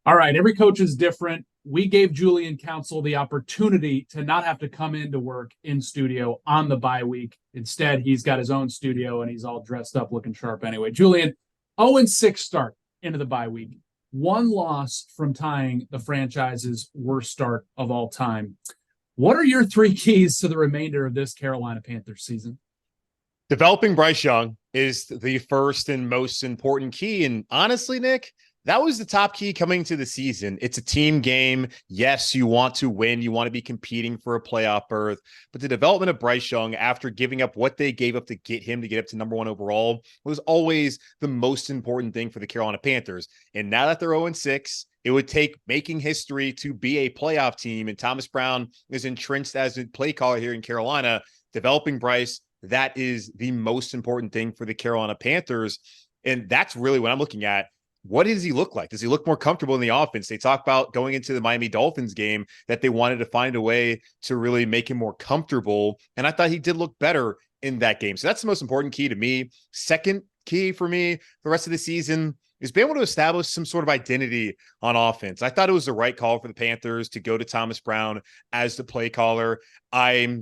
All right, every coach is different. We gave Julian Council the opportunity to not have to come into work in studio on the bye week. Instead, he's got his own studio and he's all dressed up looking sharp anyway. Julian, 0-6 start into the bye week. One loss from tying the franchise's worst start of all time. What are your three keys to the remainder of this Carolina Panthers season? Developing Bryce Young is the first and most important key. And honestly, Nick, that was the top key coming to the season. It's a team game. Yes, you want to win. You want to be competing for a playoff berth. But the development of Bryce Young, after giving up what they gave up to get him to get up to number one overall, was always the most important thing for the Carolina Panthers. And now that they're 0-6, it would take making history to be a playoff team. And Thomas Brown is entrenched as a play caller here in Carolina. Developing Bryce, that is the most important thing for the Carolina Panthers. And that's really what I'm looking at. What does he look like? Does he look more comfortable in the offense? They talk about going into the Miami Dolphins game that they wanted to find a way to really make him more comfortable. And I thought he did look better in that game. So that's the most important key to me. Second key for me, the rest of the season, is being able to establish some sort of identity on offense. I thought it was the right call for the Panthers to go to Thomas Brown as the play caller. I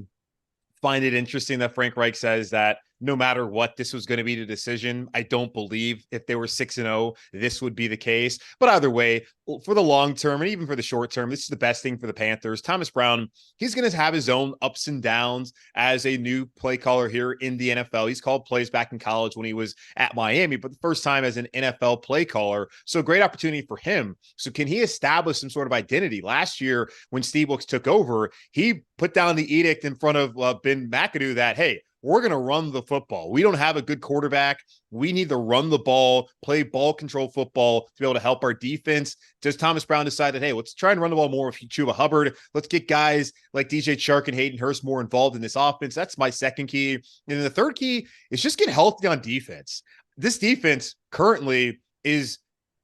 find it interesting that Frank Reich says that no matter what, this was going to be the decision. I don't believe if they were 6-0, this would be the case. But either way, for the long term and even for the short term, this is the best thing for the Panthers. Thomas Brown, he's going to have his own ups and downs as a new play caller here in the NFL. He's called plays back in college when he was at Miami, but the first time as an NFL play caller. So great opportunity for him. So can he establish some sort of identity? Last year, when Steve Wilks took over, he put down the edict in front of Ben McAdoo that, hey, we're going to run the football. We don't have a good quarterback. We need to run the ball, play ball control football to be able to help our defense. Does Thomas Brown decide that, hey, let's try and run the ball more with Chuba Hubbard. Let's get guys like DJ Chark and Hayden Hurst more involved in this offense. That's my second key. And then the third key is just get healthy on defense. This defense currently is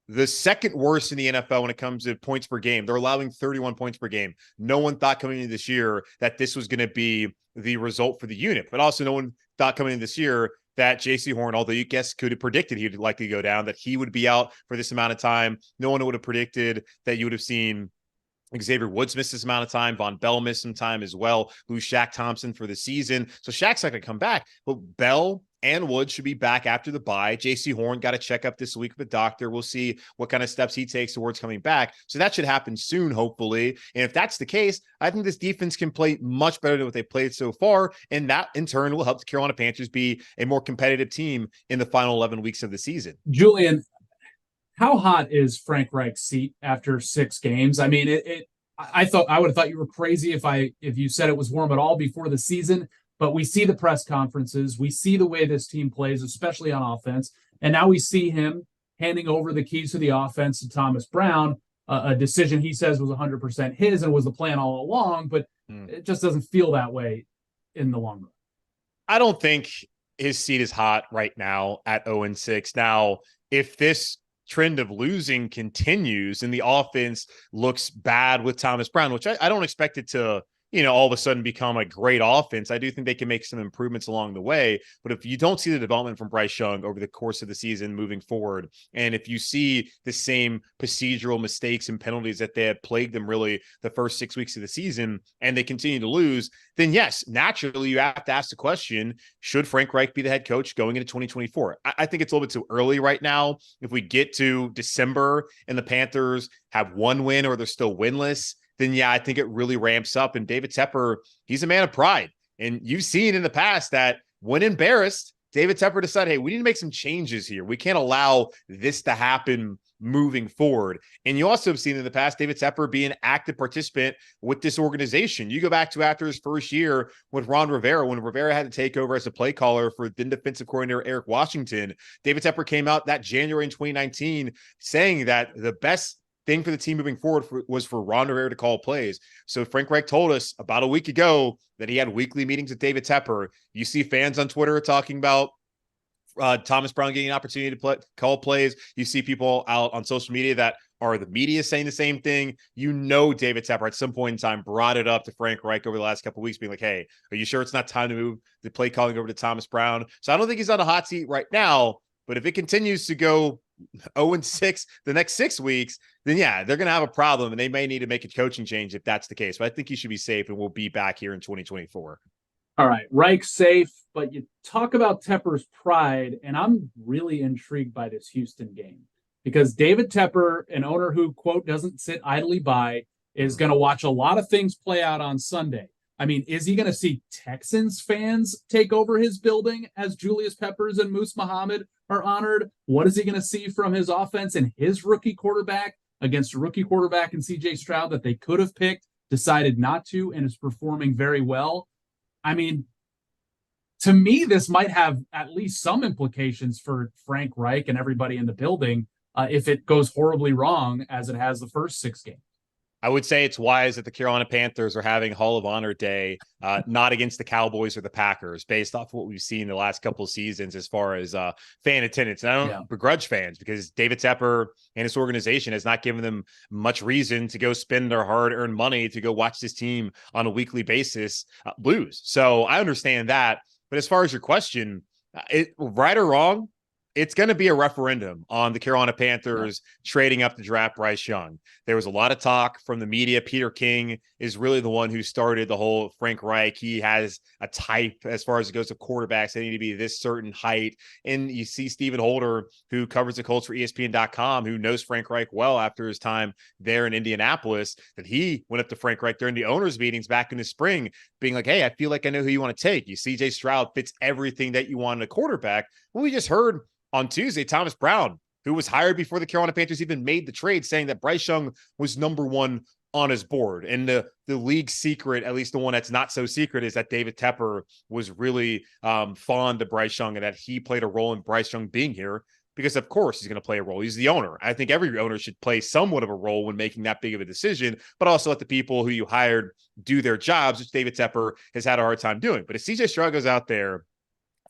the second worst in the NFL when it comes to points per game. They're allowing 31 points per game. No one thought coming into this year that this was going to be the result for the unit, but also no one thought coming in this year that J.C. Horn, although you guess could have predicted he would likely go down, that he would be out for this amount of time. No one would have predicted that you would have seen Xavier Woods miss this amount of time. Von Bell missed some time as well. Lose Shaq Thompson for the season. So Shaq's not going to come back, but Bell and Woods should be back after the bye. J.C. Horn got a checkup this week with a doctor. We'll see what kind of steps he takes towards coming back. So that should happen soon, hopefully. And if that's the case, I think this defense can play much better than what they played so far. And that, in turn, will help the Carolina Panthers be a more competitive team in the final 11 weeks of the season. Julian, how hot is Frank Reich's seat after 6 games? I mean, I would have thought you were crazy if you said it was warm at all before the season. But we see the press conferences. We see the way this team plays, especially on offense. And now we see him handing over the keys to the offense to Thomas Brown, a decision he says was 100% his and was the plan all along, but it just doesn't feel that way in the long run. I don't think his seat is hot right now at 0-6. Now, if this trend of losing continues and the offense looks bad with Thomas Brown, which I don't expect it to, all of a sudden become a great offense. I do think they can make some improvements along the way. But if you don't see the development from Bryce Young over the course of the season moving forward, and if you see the same procedural mistakes and penalties that they had plagued them really the first 6 weeks of the season, and they continue to lose, then yes, naturally you have to ask the question, should Frank Reich be the head coach going into 2024? I think it's a little bit too early right now. If we get to December and the Panthers have one win or they're still winless, then yeah, I think it really ramps up. And David Tepper, he's a man of pride. And you've seen in the past that when embarrassed, David Tepper decided, hey, we need to make some changes here. We can't allow this to happen moving forward. And you also have seen in the past David Tepper be an active participant with this organization. You go back to after his first year with Ron Rivera, when Rivera had to take over as a play caller for then defensive coordinator Eric Washington. David Tepper came out that January in 2019 saying that the best thing for the team moving forward was for Ron Rivera to call plays. So Frank Reich told us about a week ago that he had weekly meetings with David Tepper. You see fans on Twitter talking about Thomas Brown getting an opportunity to call plays. You see people out on social media that are the media saying the same thing. David Tepper at some point in time brought it up to Frank Reich over the last couple of weeks, being like, hey, are you sure it's not time to move the play calling over to Thomas Brown? So I don't think he's on a hot seat right now, but if it continues to go 0-6 the next 6 weeks, then yeah, they're going to have a problem and they may need to make a coaching change if that's the case. But I think he should be safe and we'll be back here in 2024. All right, Reich safe, but you talk about Tepper's pride, and I'm really intrigued by this Houston game because David Tepper, an owner who, quote, doesn't sit idly by, is going to watch a lot of things play out on Sunday. I mean, is he going to see Texans fans take over his building as Julius Peppers and Moose Muhammad are honored? What is he going to see from his offense and his rookie quarterback against a rookie quarterback in CJ Stroud that they could have picked, decided not to, and is performing very well? I mean, to me, this might have at least some implications for Frank Reich and everybody in the building if it goes horribly wrong as it has the first 6 games. I would say it's wise that the Carolina Panthers are having Hall of Honor Day, not against the Cowboys or the Packers, based off of what we've seen the last couple of seasons as far as fan attendance. And I don't begrudge fans because David Tepper and his organization has not given them much reason to go spend their hard-earned money to go watch this team on a weekly basis lose. So I understand that. But as far as your question, right or wrong, it's going to be a referendum on the Carolina Panthers trading up to draft Bryce Young. There was a lot of talk from the media. Peter King is really the one who started the whole Frank Reich. He has a type as far as it goes to quarterbacks. They need to be this certain height. And you see Stephen Holder, who covers the Colts for ESPN.com, who knows Frank Reich well after his time there in Indianapolis, that he went up to Frank Reich during the owners' meetings back in the spring, being like, hey, I feel like I know who you want to take. You CJ Stroud fits everything that you want in a quarterback. Well, we just heard on Tuesday, Thomas Brown, who was hired before the Carolina Panthers even made the trade, saying that Bryce Young was number 1 on his board. And the league secret, at least the one that's not so secret, is that David Tepper was really fond of Bryce Young and that he played a role in Bryce Young being here because, of course, he's going to play a role. He's the owner. I think every owner should play somewhat of a role when making that big of a decision, but also let the people who you hired do their jobs, which David Tepper has had a hard time doing. But if CJ Stroud goes out there,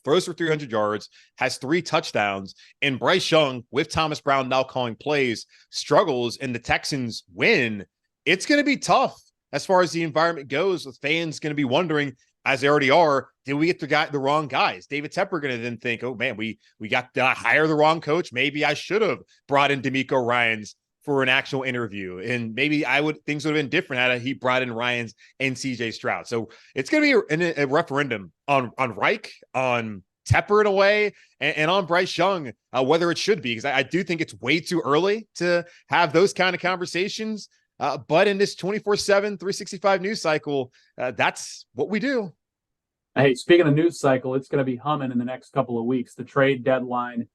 throws for 300 yards, has 3 touchdowns, and Bryce Young, with Thomas Brown now calling plays, struggles, and the Texans win, it's going to be tough as far as the environment goes, with fans going to be wondering, as they already are, did we get the wrong guys? David Tepper going to then think, oh, man, we got to hire the wrong coach. Maybe I should have brought in D'Amico Ryans for an actual interview. And maybe things would have been different had he brought in Ryans and CJ Stroud. So it's going to be a referendum on Reich, on Tepper in a way, and on Bryce Young, whether it should be, because I do think it's way too early to have those kind of conversations. But in this 24/7, 365 news cycle, that's what we do. Hey, speaking of news cycle, it's going to be humming in the next couple of weeks. The trade deadline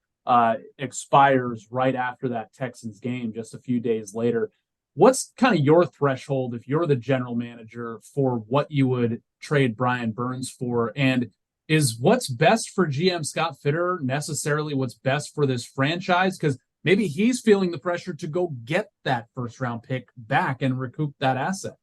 expires right after that Texans game, just a few days later. What's kind of your threshold if you're the general manager for what you would trade Brian Burns for? And is what's best for GM Scott Fitterer necessarily what's best for this franchise? Because maybe he's feeling the pressure to go get that first round pick back and recoup that asset.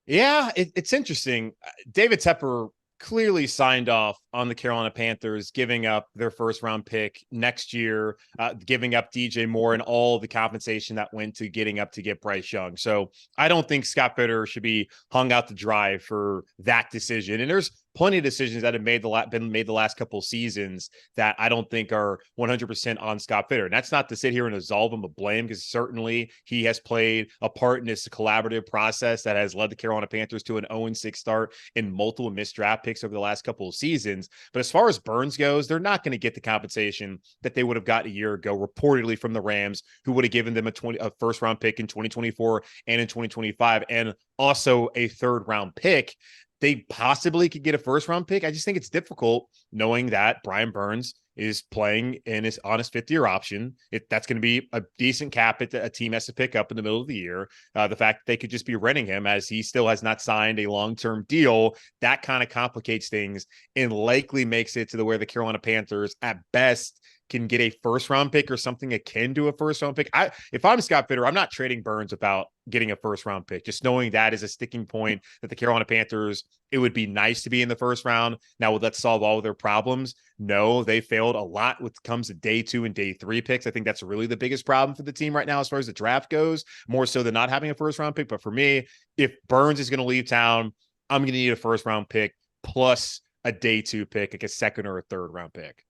Yeah, it's interesting. David Tepper clearly signed off on the Carolina Panthers giving up their first round pick next year, giving up DJ Moore and all the compensation that went to getting up to get Bryce Young. So I don't think Scott Fitterer should be hung out to dry for that decision. And there's plenty of decisions that have been made the last couple of seasons that I don't think are 100% on Scott Fitterer. And that's not to sit here and absolve him of blame, because certainly he has played a part in this collaborative process that has led the Carolina Panthers to an 0-6 start in multiple missed draft picks over the last couple of seasons. But as far as Burns goes, they're not going to get the compensation that they would have got a year ago, reportedly from the Rams, who would have given them a first round pick in 2024 and in 2025, and also a third round pick. They possibly could get a first round pick. I just think it's difficult knowing that Brian Burns is playing on his 5th-year option. That's going to be a decent cap that a team has to pick up in the middle of the year. The fact that they could just be renting him as he still has not signed a long-term deal, that kind of complicates things and likely makes it to where the Carolina Panthers at best can get a first round pick or something akin to a first round pick. If I'm Scott Fitterer, I'm not trading Burns without getting a first round pick, just knowing that is a sticking point that the Carolina Panthers, it would be nice to be in the first round. Now, will that solve all of their problems? No, they failed a lot when it comes to day 2 and day 3 picks. I think that's really the biggest problem for the team right now as far as the draft goes, more so than not having a first round pick. But for me, if Burns is going to leave town, I'm going to need a first round pick plus a day 2 pick, like a second or a third round pick.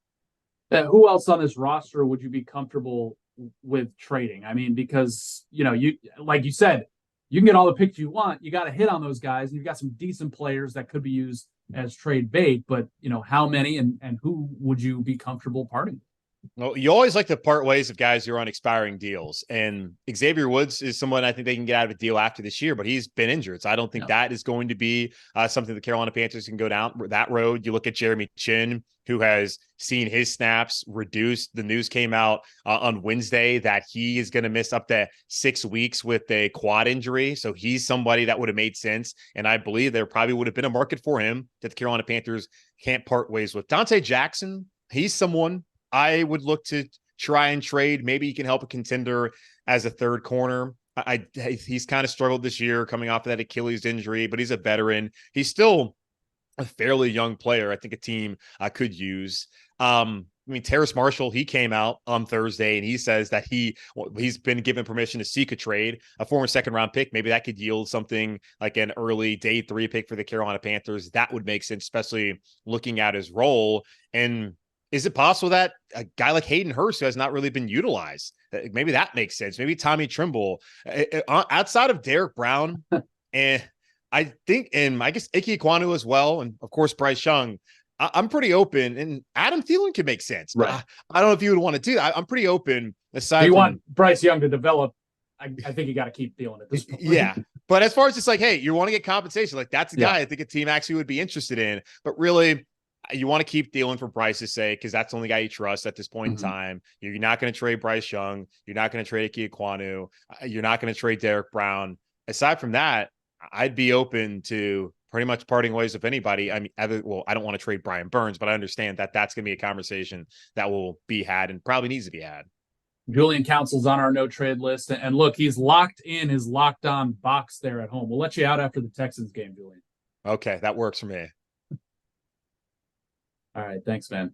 Who else on this roster would you be comfortable with trading? I mean, because, you like you said, you can get all the picks you want. You got to hit on those guys, and you've got some decent players that could be used as trade bait. But, how many and who would you be comfortable parting with? Well, you always like to part ways of guys who are on expiring deals. And Xavier Woods is someone I think they can get out of a deal after this year, but he's been injured. So I don't think that is going to be something the Carolina Panthers can go down that road. You look at Jeremy Chin, who has seen his snaps reduced. The news came out on Wednesday that he is going to miss up to 6 weeks with a quad injury. So he's somebody that would have made sense. And I believe there probably would have been a market for him that the Carolina Panthers can't part ways with. Dante Jackson, he's someone I would look to try and trade. Maybe he can help a contender as a third corner. He's kind of struggled this year coming off of that Achilles injury, but he's a veteran. He's still a fairly young player. I think a team could use. Terrace Marshall, he came out on Thursday and he says that he's been given permission to seek a trade, a former second-round pick. Maybe that could yield something like an early day 3 pick for the Carolina Panthers. That would make sense, especially looking at his role. And is it possible that a guy like Hayden Hurst, who has not really been utilized, maybe that makes sense? Maybe Tommy Trimble, outside of Derek Brown, and I think, and I guess Ike Ekwonu as well, and of course Bryce Young. I'm pretty open, and Adam Thielen could make sense. Right. I don't know if you would want to do that. I'm pretty open. Aside, you want Bryce Young to develop. I think you got to keep Thielen at this point. Yeah. But as far as just like, hey, you want to get compensation, like that's a guy I think a team actually would be interested in. But really, you want to keep Thielen for Bryce's sake because that's the only guy you trust at this point in time. You're not going to trade Bryce Young. You're not going to trade Ike Ekwonu. You're not going to trade Derek Brown. Aside from that, I'd be open to pretty much parting ways with anybody. I mean, I don't want to trade Brian Burns, but I understand that that's going to be a conversation that will be had and probably needs to be had. Julian Council's on our no trade list. And look, he's locked in his locked on box there at home. We'll let you out after the Texans game, Julian. Okay, that works for me. All right. Thanks, man.